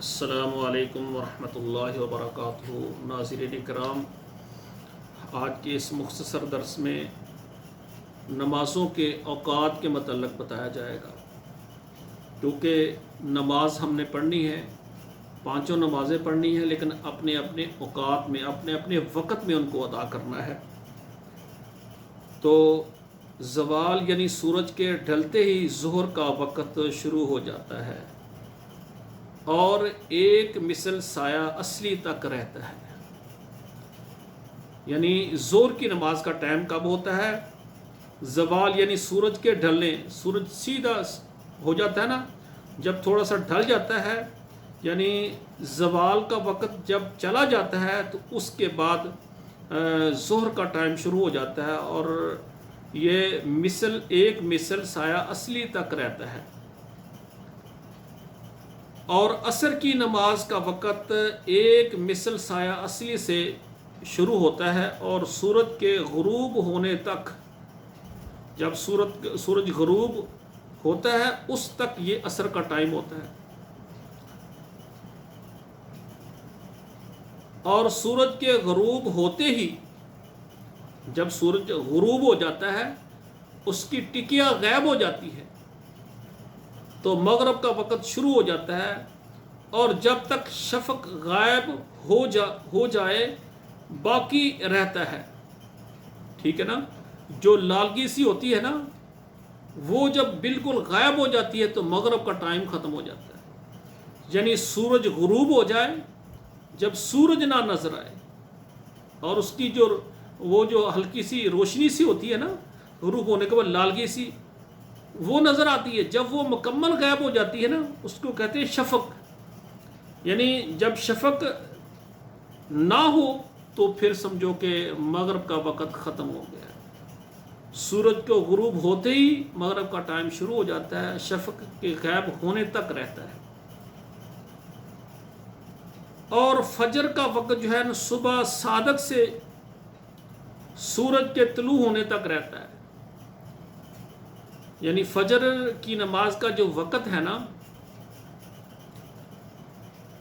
السلام علیکم ورحمۃ اللہ وبرکاتہ۔ ناظرین کرام، آج کے اس مختصر درس میں نمازوں کے اوقات کے متعلق بتایا جائے گا، کیونکہ نماز ہم نے پڑھنی ہے، پانچوں نمازیں پڑھنی ہیں، لیکن اپنے اپنے اوقات میں اپنے اپنے وقت میں ان کو ادا کرنا ہے۔ تو زوال یعنی سورج کے ڈھلتے ہی ظہر کا وقت شروع ہو جاتا ہے اور ایک مثل سایہ اصلی تک رہتا ہے۔ یعنی ظہر کی نماز کا ٹائم کب ہوتا ہے؟ زوال یعنی سورج کے ڈھلنے، سورج سیدھا ہو جاتا ہے نا، جب تھوڑا سا ڈھل جاتا ہے، یعنی زوال کا وقت جب چلا جاتا ہے تو اس کے بعد ظہر کا ٹائم شروع ہو جاتا ہے، اور یہ ایک مثل سایہ اصلی تک رہتا ہے۔ اور عصر کی نماز کا وقت ایک مثل سایہ اصلی سے شروع ہوتا ہے اور سورج کے غروب ہونے تک، جب سورج غروب ہوتا ہے اس تک یہ عصر کا ٹائم ہوتا ہے۔ اور سورج کے غروب ہوتے ہی، جب سورج غروب ہو جاتا ہے، اس کی ٹکیاں غائب ہو جاتی ہے تو مغرب کا وقت شروع ہو جاتا ہے، اور جب تک شفق غائب ہو جائے باقی رہتا ہے۔ ٹھیک ہے نا؟ جو لالگی سی ہوتی ہے نا، وہ جب بالکل غائب ہو جاتی ہے تو مغرب کا ٹائم ختم ہو جاتا ہے۔ یعنی سورج غروب ہو جائے، جب سورج نہ نظر آئے اور اس کی جو ہلکی سی روشنی سی ہوتی ہے نا، غروب ہونے کے بعد لالگی سی وہ نظر آتی ہے، جب وہ مکمل غائب ہو جاتی ہے نا، اس کو کہتے ہیں شفق۔ یعنی جب شفق نہ ہو تو پھر سمجھو کہ مغرب کا وقت ختم ہو گیا ہے۔ سورج کو غروب ہوتے ہی مغرب کا ٹائم شروع ہو جاتا ہے، شفق کے غائب ہونے تک رہتا ہے۔ اور فجر کا وقت جو ہے نا، صبح صادق سے سورج کے طلوع ہونے تک رہتا ہے۔ یعنی فجر کی نماز کا جو وقت ہے نا،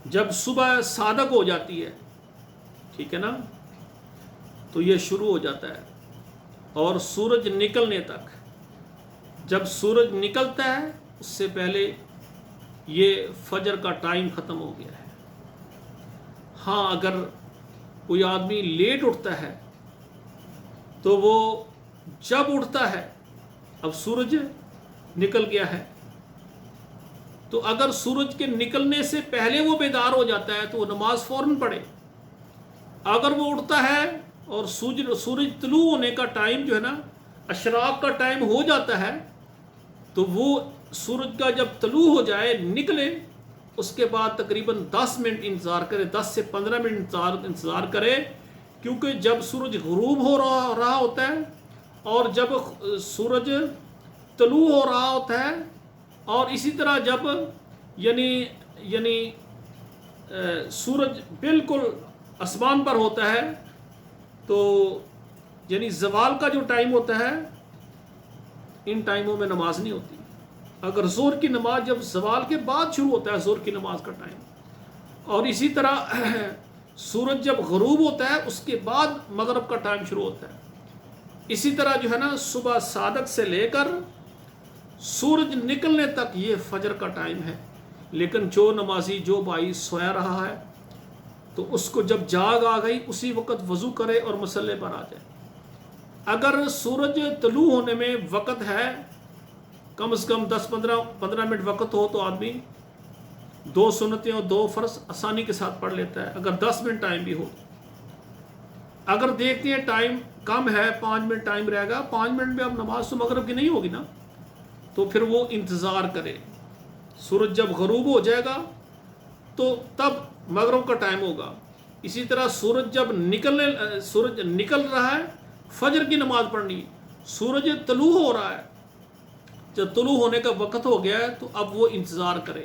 جب صبح صادق ہو جاتی ہے، ٹھیک ہے نا، تو یہ شروع ہو جاتا ہے اور سورج نکلنے تک۔ جب سورج نکلتا ہے اس سے پہلے یہ فجر کا ٹائم ختم ہو گیا ہے۔ ہاں، اگر کوئی آدمی لیٹ اٹھتا ہے تو وہ جب اٹھتا ہے، اب سورج نکل گیا ہے، تو اگر سورج کے نکلنے سے پہلے وہ بیدار ہو جاتا ہے تو وہ نماز فوراً پڑھے۔ اگر وہ اٹھتا ہے اور سورج طلوع ہونے کا ٹائم جو ہے نا، اشراق کا ٹائم ہو جاتا ہے، تو وہ سورج کا جب طلوع ہو جائے، نکلے، اس کے بعد تقریباً 10 منٹ انتظار کرے، 10 سے 15 منٹ انتظار کرے، کیونکہ جب سورج غروب ہو رہا ہوتا ہے اور جب سورج طلوع ہو رہا ہوتا ہے، اور اسی طرح جب یعنی سورج بالکل آسمان پر ہوتا ہے، تو یعنی زوال کا جو ٹائم ہوتا ہے، ان ٹائموں میں نماز نہیں ہوتی۔ اگر ظہر کی نماز جب زوال کے بعد شروع ہوتا ہے، ظہر کی نماز کا ٹائم، اور اسی طرح سورج جب غروب ہوتا ہے اس کے بعد مغرب کا ٹائم شروع ہوتا ہے۔ اسی طرح جو ہے نا، صبح صادق سے لے کر سورج نکلنے تک یہ فجر کا ٹائم ہے۔ لیکن جو نمازی، جو بھائی سویا رہا ہے، تو اس کو جب جاگ آ گئی اسی وقت وضو کرے اور مصلی پر آ جائے۔ اگر سورج طلوع ہونے میں وقت ہے، کم از کم 10-15 منٹ وقت ہو، تو آدمی 2 سنتیں اور 2 فرض آسانی کے ساتھ پڑھ لیتا ہے، اگر 10 منٹ ٹائم بھی ہو۔ اگر دیکھتے ہیں ٹائم کم ہے، 5 منٹ ٹائم رہے گا، 5 منٹ میں اب نماز تو مغرب کی نہیں ہوگی نا، تو پھر وہ انتظار کرے۔ سورج جب غروب ہو جائے گا تو تب مغرب کا ٹائم ہوگا۔ اسی طرح سورج نکل رہا ہے، فجر کی نماز پڑھنی ہے۔ سورج طلوع ہو رہا ہے، جب طلوع ہونے کا وقت ہو گیا ہے تو اب وہ انتظار کرے۔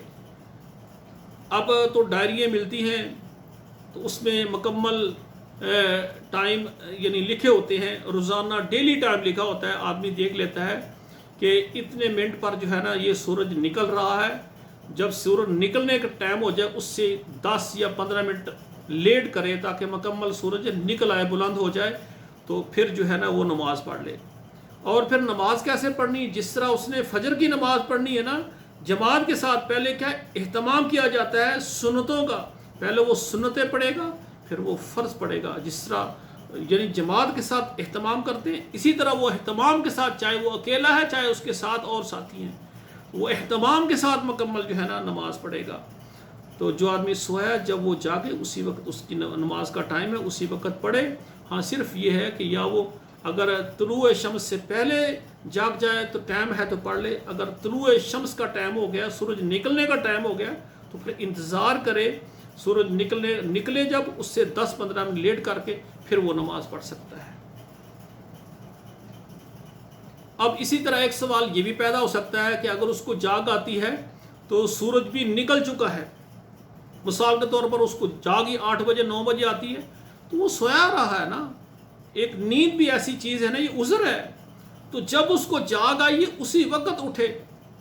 اب تو ڈائریاں ملتی ہیں، تو اس میں مکمل ٹائم یعنی لکھے ہوتے ہیں، روزانہ ڈیلی ٹائم لکھا ہوتا ہے، آدمی دیکھ لیتا ہے کہ اتنے منٹ پر جو ہے نا یہ سورج نکل رہا ہے، جب سورج نکلنے کا ٹائم ہو جائے اس سے 10 یا 15 منٹ لیٹ کرے تاکہ مکمل سورج نکل آئے، بلند ہو جائے، تو پھر جو ہے نا وہ نماز پڑھ لے۔ اور پھر نماز کیسے پڑھنی؟ جس طرح اس نے فجر کی نماز پڑھنی ہے نا، جماعت کے ساتھ پہلے کیا اہتمام کیا جاتا ہے سنتوں کا، پہلے وہ سنتیں پڑھے گا پھر وہ فرض پڑھے گا۔ جس طرح یعنی جماعت کے ساتھ اہتمام کرتے ہیں، اسی طرح وہ اہتمام کے ساتھ، چاہے وہ اکیلا ہے چاہے اس کے ساتھ اور ساتھی ہیں، وہ اہتمام کے ساتھ مکمل جو ہے نا نماز پڑھے گا۔ تو جو آدمی سویا جب وہ جاگے اسی وقت اس کی نماز کا ٹائم ہے، اسی وقت پڑھے۔ ہاں صرف یہ ہے کہ یا وہ اگر طلوع شمس سے پہلے جاگ جائے تو ٹائم ہے تو پڑھ لے، اگر طلوع شمس کا ٹائم ہو گیا، سورج نکلنے کا ٹائم ہو گیا تو پھر انتظار کرے، سورج نکلے جب اس سے 10-15 منٹ لیٹ کر کے پھر وہ نماز پڑھ سکتا ہے۔ اب اسی طرح ایک سوال یہ بھی پیدا ہو سکتا ہے کہ اگر اس کو جاگ آتی ہے تو سورج بھی نکل چکا ہے، مثال کے طور پر اس کو جاگ ہی 8 بجے 9 بجے آتی ہے تو وہ سویا رہا ہے نا، ایک نیند بھی ایسی چیز ہے نا، یہ عذر ہے۔ تو جب اس کو جاگ آئی اسی وقت اٹھے،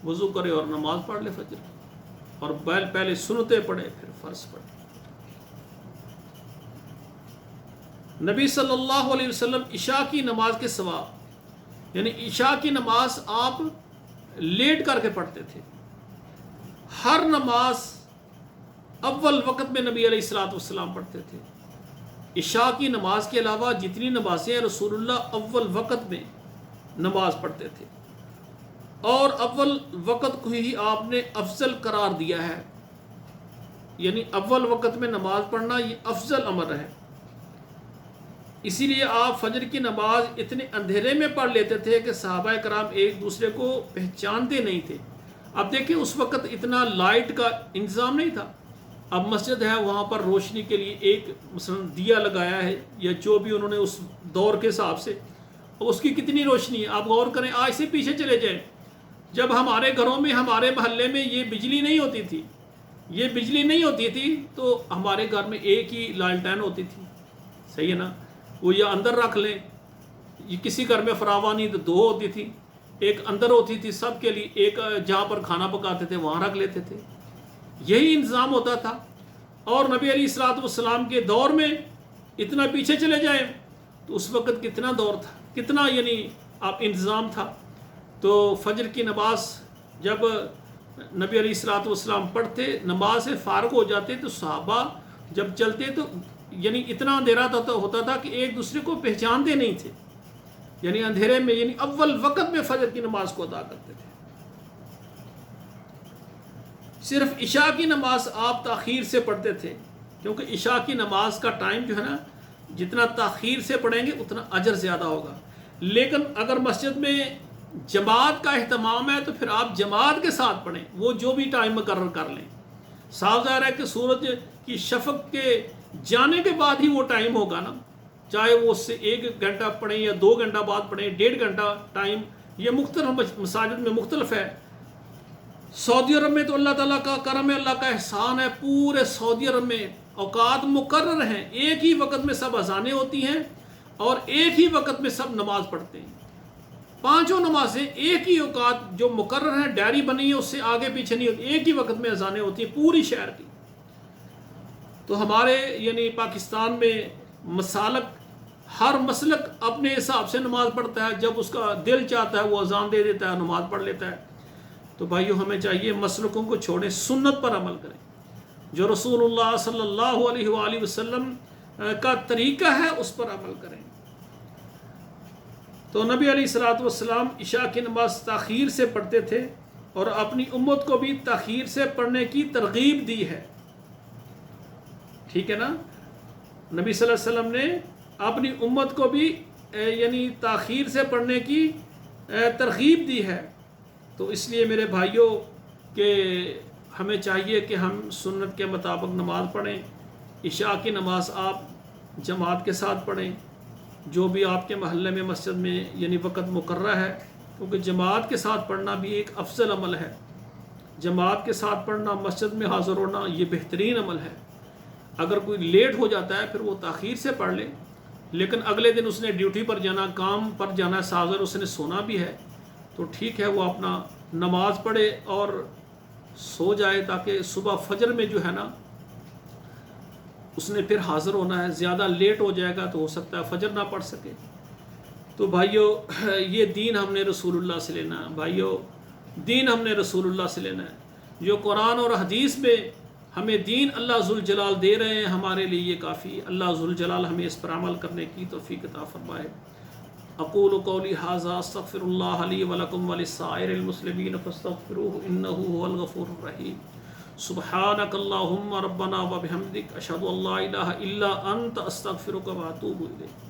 وضو کرے اور نماز پڑھ لے فجر، اور پہلے سنتیں پڑھے پھر فرض پڑھے۔ نبی صلی اللہ علیہ وسلم عشاء کی نماز کے سوا، یعنی عشاء کی نماز آپ لیٹ کر کے پڑھتے تھے۔ ہر نماز اول وقت میں نبی علیہ الصلوۃ والسلام پڑھتے تھے۔ عشاء کی نماز کے علاوہ جتنی نمازیں رسول اللہ اول وقت میں نماز پڑھتے تھے، اور اول وقت کو ہی آپ نے افضل قرار دیا ہے، یعنی اول وقت میں نماز پڑھنا یہ افضل امر ہے۔ اسی لیے آپ فجر کی نماز اتنے اندھیرے میں پڑھ لیتے تھے کہ صحابہ کرام ایک دوسرے کو پہچانتے نہیں تھے۔ اب دیکھیں اس وقت اتنا لائٹ کا انتظام نہیں تھا، اب مسجد ہے وہاں پر روشنی کے لیے ایک مثلا دیا لگایا ہے، یا جو بھی انہوں نے اس دور کے حساب سے، اس کی کتنی روشنی ہے آپ غور کریں۔ آج سے پیچھے چلے جائیں، جب ہمارے گھروں میں ہمارے محلے میں یہ بجلی نہیں ہوتی تھی تو ہمارے گھر میں ایک ہی لالٹین ہوتی تھی، صحیح ہے نا، وہ یا اندر رکھ لیں، یہ کسی گھر میں فراوانی تو 2 ہوتی تھی، ایک اندر ہوتی تھی سب کے لیے، ایک جہاں پر کھانا پکاتے تھے وہاں رکھ لیتے تھے، یہی انتظام ہوتا تھا۔ اور نبی علیہ الصلوۃ والسلام کے دور میں اتنا پیچھے چلے جائیں تو اس وقت کتنا دور تھا، کتنا یعنی آپ انتظام تھا۔ تو فجر کی نماز جب نبی علیہ الصلوۃ والسلام پڑھتے، نماز سے فارغ ہو جاتے تو صحابہ جب چلتے تو یعنی اتنا اندھیرا ہوتا تھا کہ ایک دوسرے کو پہچانتے نہیں تھے، یعنی اندھیرے میں، یعنی اول وقت میں فجر کی نماز کو ادا کرتے تھے۔ صرف عشاء کی نماز آپ تاخیر سے پڑھتے تھے، کیونکہ عشاء کی نماز کا ٹائم جو ہے نا جتنا تاخیر سے پڑھیں گے اتنا اجر زیادہ ہوگا۔ لیکن اگر مسجد میں جماعت کا اہتمام ہے تو پھر آپ جماعت کے ساتھ پڑھیں، وہ جو بھی ٹائم مقرر کر لیں۔ صاف ظاہر ہے کہ سورج کی شفق کے جانے کے بعد ہی وہ ٹائم ہوگا نا، چاہے وہ اس سے 1 گھنٹہ پڑھیں یا 2 گھنٹہ بعد پڑھیں، 1.5 گھنٹہ ٹائم، یہ مختلف مساجد میں مختلف ہے۔ سعودی عرب میں تو اللہ تعالیٰ کا کرم ہے، اللہ کا احسان ہے، پورے سعودی عرب میں اوقات مقرر ہیں، ایک ہی وقت میں سب اذانیں ہوتی ہیں اور ایک ہی وقت میں سب نماز پڑھتے ہیں، 5 نمازیں ایک ہی اوقات جو مقرر ہیں، ڈائری بنی ہے اس سے آگے پیچھے نہیں ہوتی، ایک ہی وقت میں اذانیں ہوتی ہیں پوری شہر کی۔ تو ہمارے یعنی پاکستان میں مسالک، ہر مسلک اپنے حساب سے نماز پڑھتا ہے، جب اس کا دل چاہتا ہے وہ اذان دے دیتا ہے، نماز پڑھ لیتا ہے۔ تو بھائیو ہمیں چاہیے مسلکوں کو چھوڑیں، سنت پر عمل کریں، جو رسول اللہ صلی اللہ علیہ وآلہ وسلم کا طریقہ ہے اس پر عمل کریں۔ تو نبی علیہ الصلوۃ والسلام عشاء کی نماز تاخیر سے پڑھتے تھے اور اپنی امت کو بھی تاخیر سے پڑھنے کی ترغیب دی ہے، ٹھیک ہے نا۔ نبی صلی اللہ علیہ وسلم نے اپنی امت کو بھی یعنی تاخیر سے پڑھنے کی ترغیب دی ہے۔ تو اس لیے میرے بھائیوں کہ ہمیں چاہیے کہ ہم سنت کے مطابق نماز پڑھیں، عشاء کی نماز آپ جماعت کے ساتھ پڑھیں، جو بھی آپ کے محلے میں مسجد میں یعنی وقت مقررہ ہے، کیونکہ جماعت کے ساتھ پڑھنا بھی ایک افضل عمل ہے۔ جماعت کے ساتھ پڑھنا، مسجد میں حاضر ہونا، یہ بہترین عمل ہے۔ اگر کوئی لیٹ ہو جاتا ہے پھر وہ تاخیر سے پڑھ لے، لیکن اگلے دن اس نے ڈیوٹی پر جانا، کام پر جانا، ساذر اس نے سونا بھی ہے، تو ٹھیک ہے وہ اپنا نماز پڑھے اور سو جائے تاکہ صبح فجر میں جو ہے نا اس نے پھر حاضر ہونا ہے. زیادہ لیٹ ہو جائے گا تو ہو سکتا ہے فجر نہ پڑھ سکے. تو بھائیو یہ دین ہم نے رسول اللہ سے لینا ہے. بھائیو دین ہم نے رسول اللہ سے لینا ہے. جو قرآن اور حدیث میں ہمیں دین اللہ ذوالجلال دے رہے ہیں ہمارے لیے یہ کافی. اللہ ذوالجلال ہمیں اس پر عمل کرنے کی توفیق عطا فرمائے. اقول قولی ھذا استغفر اللہ لی ولکم ولسائر المسلمین فاستغفروہ انہ هو الغفور الرحیم. سبحانک اللہم ربنا وبحمدک اشہد ان لا الہ الا انت استغفرک واتوب الیک.